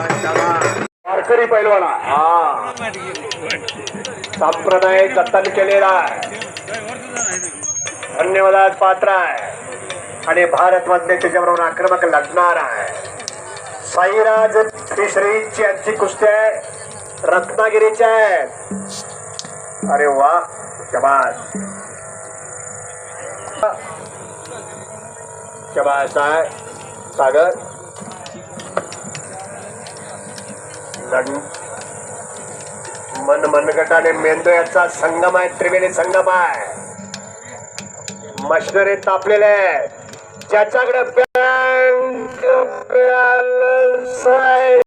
वारकरी पैलवाना संप्रदाय जतन केलेला आहे, धन्यवाद पात्र आहे आणि भारत मध्ये त्याच्याबरोबर आक्रमक लढणार आहे. साईराज फिशरीजची आजची कुस्ती आहे, रत्नागिरीच्या आहे. अरे वा, शाबास शाबास आहे सागर. मन मनगटाने मेंदू याचा संगम आहे, त्रिवेणी संगम आहे. मशनरी तापलेले आहे, ज्याच्याकडे बँक बॅलन्स आहे